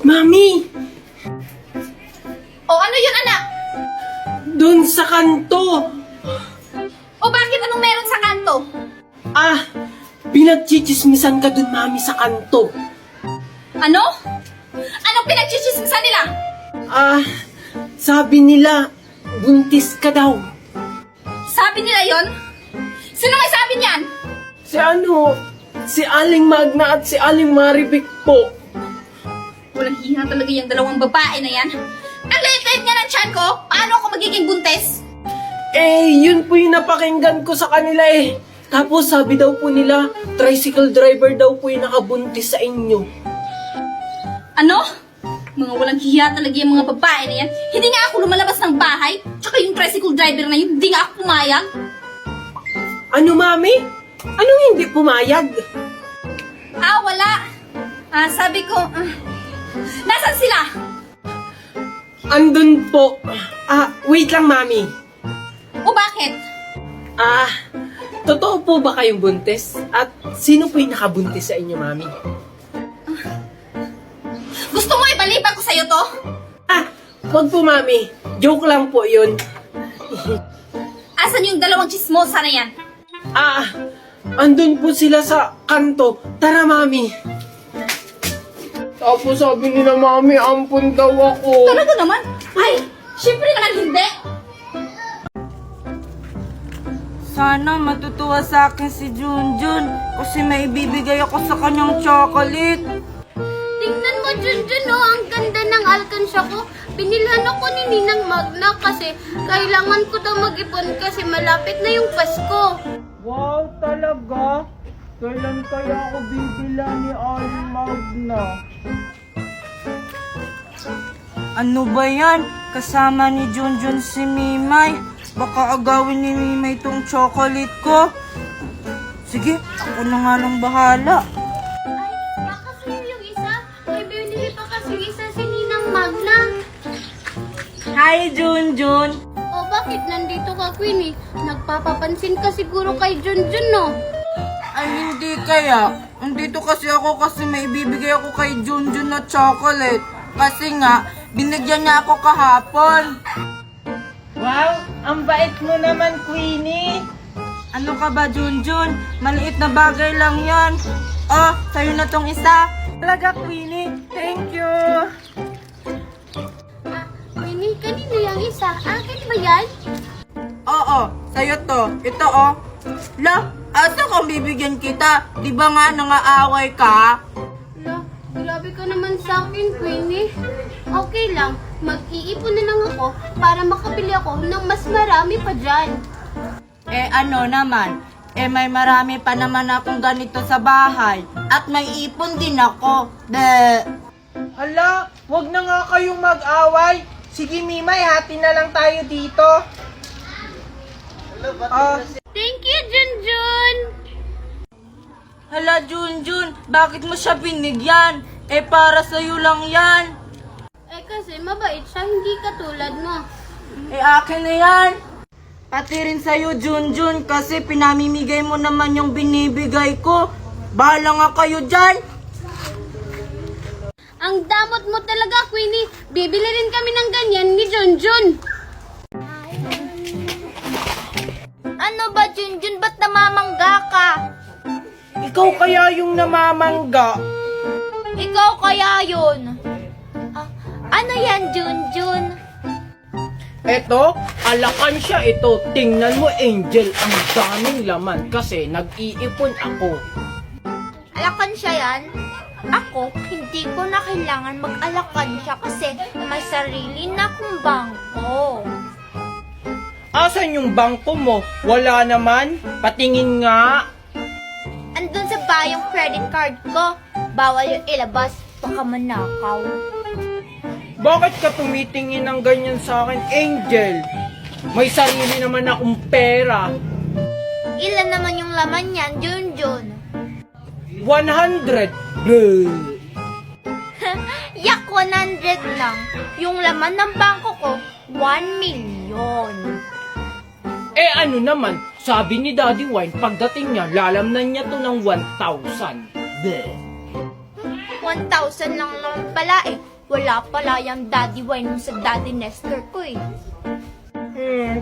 Mami! O ano yun, anak? Dun sa kanto! O bakit anong meron sa kanto? Pinagchichismisan ka dun, Mami, sa kanto. Ano? Anong pinagchichismisan nila? Sabi nila, buntis ka daw. Sabi nila yon? Sino may sabi niyan? Si Aling Magna at si Aling Maribik po. Walang hiya talaga yung dalawang babae na yan. Ang liit-liit nga ng tiyan ko, paano ako magiging buntis? Yun po yung napakinggan ko sa kanila eh. Tapos sabi daw po nila, tricycle driver daw po yung nakabuntis sa inyo. Ano? Mga walang hiya talaga yung mga babae na yan. Hindi nga ako lumalabas ng bahay, tsaka yung tricycle driver na yun, hindi nga ako pumayag. Ano, Mami? Anong hindi pumayag? Wala. Sabi ko, nasan sila? Andun po. Wait lang, Mami. O bakit? Totoo po ba kayong buntis? At sino po yung nakabuntis sa inyo, Mami? Gusto mo ibaliban ko sa'yo to? Wag po, Mami. Joke lang po yun. Asan yung dalawang chismosa na yan? Andun po sila sa kanto. Tara, Mami. Tapos sabi nila, Mami, ampun daw ako. Talaga naman? Ay, syempre naman hindi. Sana matutuwa sa akin si Junjun kasi may ibibigay ako sa kanyang chocolate. Tingnan mo, Junjun, oh, ang ganda ng alkansya ko. Binilhan ako ni Ninang Magna kasi kailangan ko daw mag-ipon kasi malapit na yung Pasko. Wow, talaga? Kailan kaya ako bibila ni Aling Magna? Ano ba yan? Kasama ni Junjun si Mimay. Baka agawin ni Mimay tong chocolate ko. Sige, ako na nga lang bahala. Ay, baka sa'yo yung isa. May binili pa kasi isa si Ninang Magna. Hi, Junjun! O bakit nandito ka, Queenie? Nagpapapansin ka siguro kay Junjun, no? Ay, hindi kaya. Andito kasi ako kasi may ibibigay ako kay Junjun na chocolate. Kasi nga, binigyan niya ako kahapon. Wow, ang bait mo naman, Queenie. Ano ka ba, Junjun? Maliit na bagay lang yan. Oh, sa'yo na tong isa. Talaga, Queenie. Thank you. Queenie, kanino yung isa? Akin ba yan? Oo, sa'yo to. Ito, oh. La, asa kung bibigyan kita? Di ba nga nangaaway ka? Ala, grabe ka naman sa akin, Queenie. Okay lang, mag-iipon na lang ako para makabili ako ng mas marami pa dyan. Ano naman? May marami pa naman akong ganito sa bahay. At may ipon din ako. Hala, wag na nga kayong mag-away. Sige, Mimay, hati na lang tayo dito. Thank you, Junjun! Hala, Junjun, bakit mo siya binigyan? Para sa'yo lang yan. Kasi mabait siya, hindi katulad mo. Akin na yan. Pati rin sa'yo, Junjun, kasi pinamimigay mo naman yung binibigay ko. Bahala nga kayo dyan. Ang damot mo talaga, Queenie. Bibili rin kami ng ganyan ni Junjun. Ano ba, Junjun? Ba't namamangga ka? Ikaw kaya yung namamangga? Ikaw kaya yun. Ano yan, Junjun? Eto, alakansya ito. Tingnan mo, Angel, ang daming laman kasi nag-iipon ako. Alakan siya yan? Ako, hindi ko na kailangan mag-alakan siya kasi may sarili na akong bangko. Asan yung bangko mo? Wala naman? Patingin nga. Andun sa bayong credit card ko. Bawal yung ilabas, baka manakaw. Bakit ka tumitingin ng ganyan sa akin, Angel? May sarili naman akong pera. Ilan naman yung laman yan, Junjun? 100. Bleh. Yak, 100 lang. Yung laman ng bangko ko, 1 million. Ano naman, sabi ni Daddy Wine, pagdating niya, lalamnan niya to ng 1,000. Bleh. 1,000 lang naman pala eh. Wala pala yung Daddy Wine sa Daddy Nestor ko eh.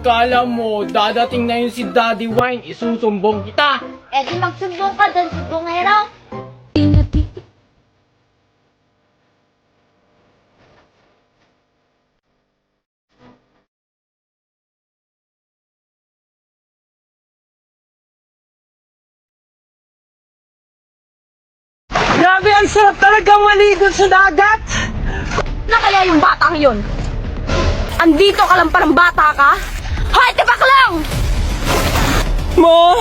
Kala mo, dadating na yun si Daddy Wine, isusumbong kita. Eh di magsumbong ka doon, sumbongero. Grabe, ang sarap talaga maligo sa dagat. Na kaya yung batang yun? Andito ka lang parang bata ka? Hoy, tipak lang! Mo,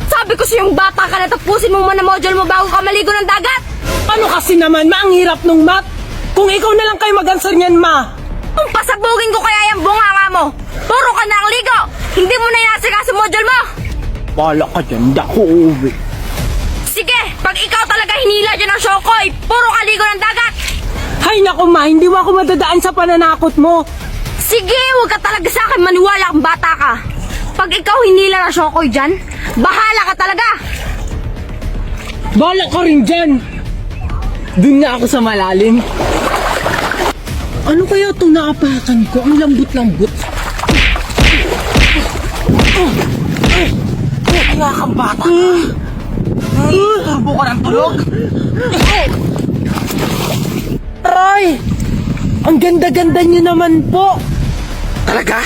Sabi ko sa'yong bata ka na tapusin mo muna module mo bago ka maligo ng dagat! ano kasi naman, ma, ang hirap nung math. Kung ikaw na lang kayo mag-answer niyan, ma. Kung pasabugin ko kaya yung bunganga mo, puro ka na ang ligo! Hindi mo na inasikaso module mo! Bala ka dyan, di ako uuwi. Sige, pag ikaw talaga hinila dyan ng Shokoy, puro ka ligo ng dagat! Hay naku, ma, hindi mo ako madadaan sa pananakot mo. Sige, huwag ka talaga sa akin maniwala kang bata ka! Pag ikaw hinila ng Shokoy dyan, bahala ka talaga! Bala ka rin dyan. Doon na ako sa malalim. Ano kaya itong naapakan ko? Ang lambot-lambot. Kaya kang bata. Turbo ka ng tulog. Aray! Ang ganda-ganda niyo naman po. Talaga?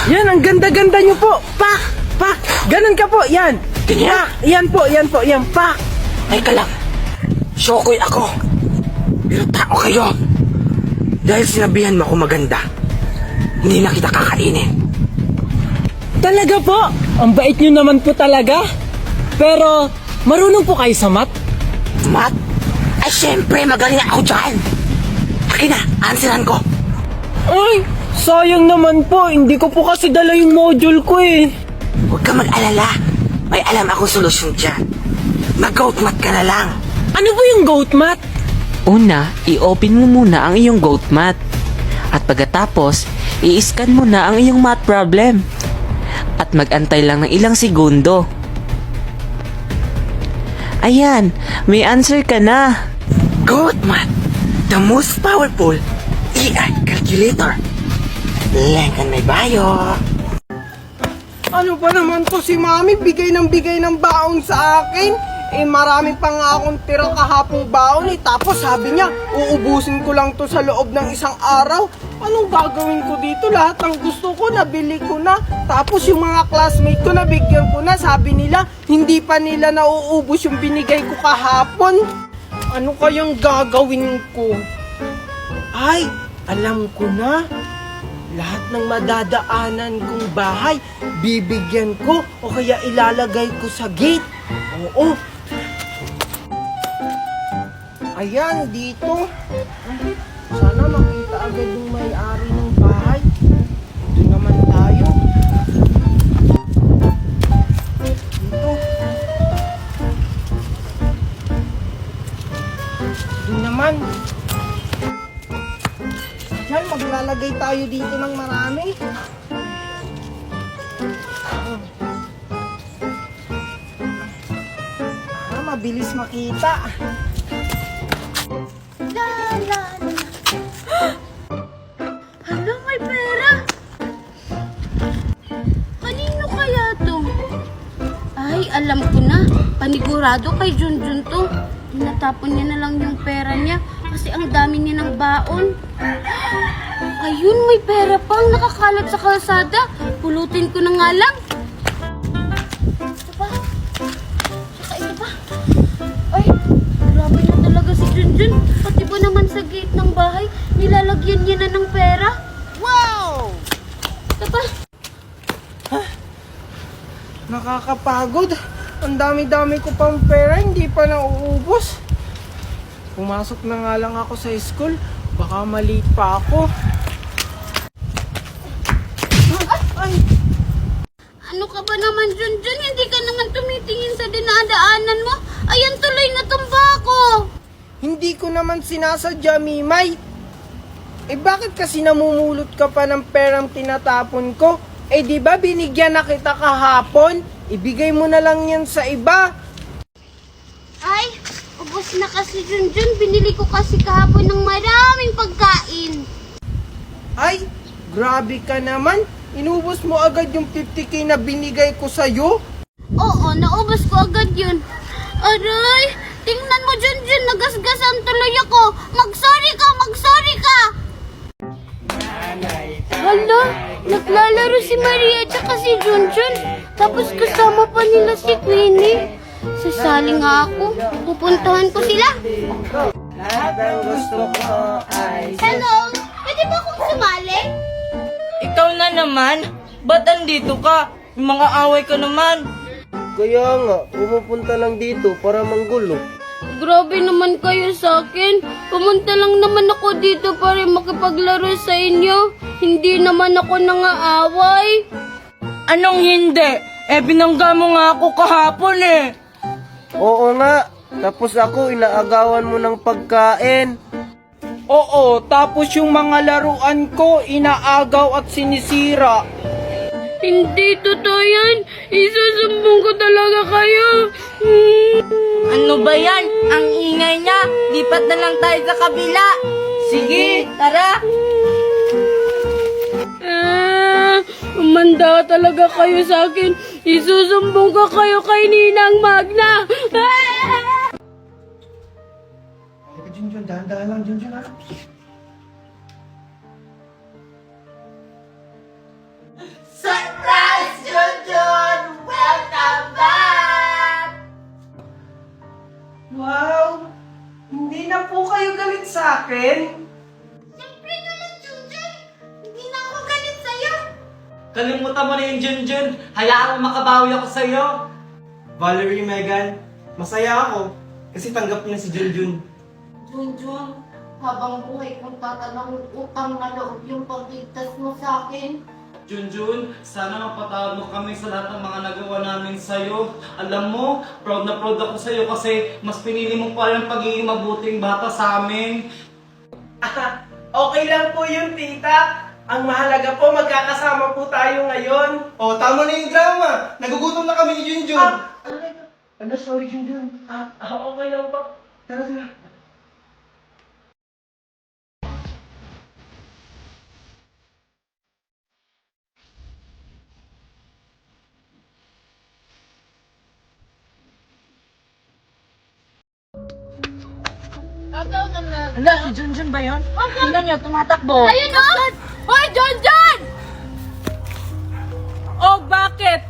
Yan, ang ganda-ganda niyo po. Pak! Pak! Ganun ka po, yan. Ganyan? Pak! Yan po, yan po, yan. Pak! Teka lang. Shokoy ako. Pero tao kayo. Dahil sinabihan mo ako maganda, hindi na kita kakainin. Talaga po? Ang bait niyo naman po talaga. Pero, marunong po kayo sa math? Mat? Ay, syempre, magaling ako dyan. Akin na, answeran ko. Ay, sayang naman po. Hindi ko po kasi dala yung module ko eh. Huwag ka mag-alala. May alam akong solusyon dyan. Mag-goat mat ka na lang. Ano po yung goat math? Una, i-open mo muna ang iyong goat math. At pagkatapos, i-scan mo na ang iyong math problem. At mag-antay lang ng ilang segundo. Ayan, may answer ka na. Goat mat, the most powerful AI calculator. Lengkan may bayo. Ano ba naman to si Mami? Bigay ng baon sa akin. Eh marami pa nga akong tira kahapong baon eh. Tapos sabi niya, uubusin ko lang to sa loob ng isang araw. Anong gagawin ko dito? Lahat ng gusto ko, nabili ko na. Tapos yung mga classmate ko, nabigyan ko na. Sabi nila, hindi pa nila nauubos yung binigay ko kahapon. Ano kayang gagawin ko? Ay, alam ko na. Lahat ng madadaanan kong bahay, bibigyan ko o kaya ilalagay ko sa gate. Oo. Ayan, dito. Sana makita agad yung may-ari ng bahay. Dito naman tayo. Dito. Dito naman. Diyan, maglalagay tayo dito ng marami. Mabilis makita. Hala, may pera. Kanino kaya to? Ay, alam ko na. Panigurado kay Junjun to. Natapon niya na lang yung pera niya kasi ang dami niya ng baon. Ayun, may pera pang nakakalat sa kalsada. Pulutin ko na nga lang. Ito pa. Saka ito pa. Ay, grabe na talaga si Junjun. Pati ba naman sa gate ng bahay, nilalagyan niya na ng pera? Wow! Ito pa. Nakakapagod. Ang dami-dami ko pang pera, hindi pa nauubos. Pumasok na nga lang ako sa school. Baka mali pa ako. Ay! Ano ka ba naman, Junjun? Hindi ka naman tumitingin sa dinadaanan mo. Ayan, tuloy na tumba ko. Hindi ko naman sinasadya, Mimay. Eh bakit kasi namumulot ka pa ng perang tinatapon ko? Eh di ba binigyan na kita kahapon? Ibigay mo na lang yan sa iba. Ay, ubos na kasi Junjun, binili ko kasi kahapon ng maraming pagkain. Ay, grabe ka naman. Inubos mo agad yung 50k na binigay ko sa'yo. Oo, naubos ko agad yun. Aray, tingnan mo Junjun, nagasgasan tuloy ako. Mag-sorry ka, mag-sorry ka! Hala, naglalaro si Maria at si Junjun. Tapos kasama pa nila si Queenie. Sasali nga ako. Pupuntahan ko sila. Hello, pwede ba akong sumali? Ikaw na naman? Ba't andito ka? Yung mga away ka naman. Kaya nga, pumupunta lang dito para manggulo. Grabe naman kayo sa akin. Pumunta lang naman ako dito para makipaglaro sa inyo. Hindi naman ako nangaaway. Anong hindi? Binangga mo nga ako kahapon eh. Oo nga, tapos ako inaagawan mo ng pagkain. Oo, tapos yung mga laruan ko inaagaw at sinisira. Hindi totoo yan. Isusumbong ko talaga kayo. Ano ba yan? Ang ingay niya. Lipat na lang tayo sa kabila. Sige, tara. Umanda talaga kayo sa akin. Isusumbong ko kayo kay Ninang Magna. Junjun, dahan-dahan lang, Junjun, ha? Surprise, Junjun! Welcome back! Wow! Hindi na po kayo galit sa akin? Siyempre naman, Junjun. Hindi na ako galit sa'yo. Kalimutan mo na yung Junjun. Hayaan mo makabawi ako sa'yo. Valerie, Megan, masaya ako kasi tanggap niya si Junjun. Junjun, habang buhay kong tatanong utang na loob yung pagligtas mo sa akin. Junjun, sana mapatawad mo kami sa lahat ng mga nagawa namin sa'yo. Alam mo, proud na proud ako sa'yo kasi mas pinili mo pa rin ang pagiging mabuting bata sa amin. Okay lang po yun, tita. Ang mahalaga po, magkakasama po tayo ngayon. Oh, tama na yung drama. Nagugutom na kami ni Junjun. Ano, sorry, Junjun. Okay lang po. Tara, tara. Hala, si Junjun ba yun? Tingnan niyo, tumatakbo. Ayun o! Hoy, Junjun! Oh, bakit?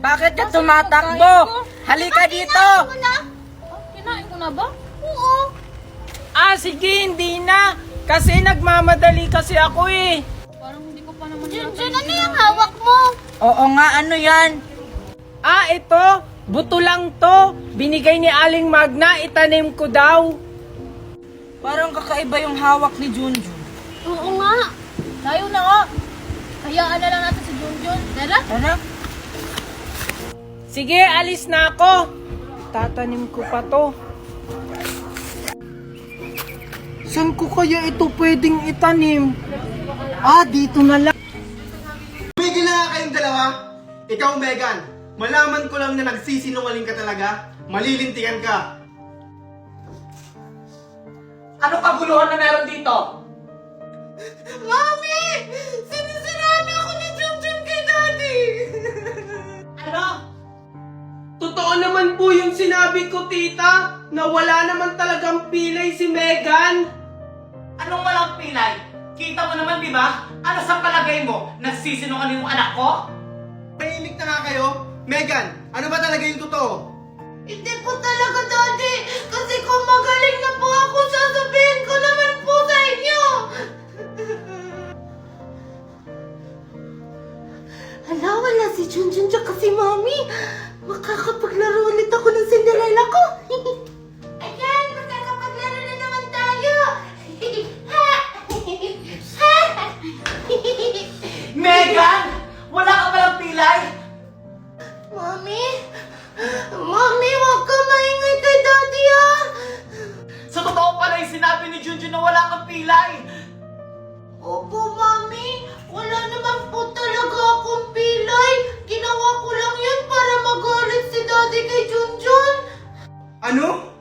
Bakit ka tumatakbo? Halika dito! Kinain ko na ba? Oo. Sige, hindi na. Kasi nagmamadali kasi ako eh. Junjun, ano yung hawak mo? Oo nga, ano yan? Ito. Buto lang to. Binigay ni Aling Magna, itanim ko daw. Parang kakaiba yung hawak ni Junjun. Oo nga. Tayo na nga. Hayaan na lang natin si Junjun. Tara. Ano? Sige, alis na ako. Tatanim ko pa to. Saan ko kaya ito pwedeng itanim? Dito na lang. Tumigil na nga kayong dalawa. Ikaw, Megan, malaman ko lang na nagsisinungaling ka talaga. Malilintikan ka. Ano kaguluhan na meron dito? Mami! Sinisiraan ako ni Junjun kay Daddy! Ano? Totoo naman po yung sinabi ko, tita, na wala naman talagang pilay si Megan. Anong walang pilay? Kita mo naman, di ba? Ano sa palagay mo? Nagsisinungaling yung anak ko? Tahimik na nga kayo. Megan, ano ba talaga yung totoo? Hindi po talaga, Daddy. Kasi kung magaling na po ako, sasabihin ko naman po sa inyo. Hala, wala si Junjun tsaka si Mami. Makakapaglaro ulit ako ng Cinderella ko. Ayan, makakapaglaro na naman tayo. Megan! Wala ka palang pilay? Mami? Mami, huwag ka maingay kay Daddy, ah! Sa totoo pala yung sinabi ni Junjun na wala kang pilay. Opo, Mami. Wala naman po talaga akong pilay. Ginawa ko lang yun para magalit si Daddy kay Junjun. Ano?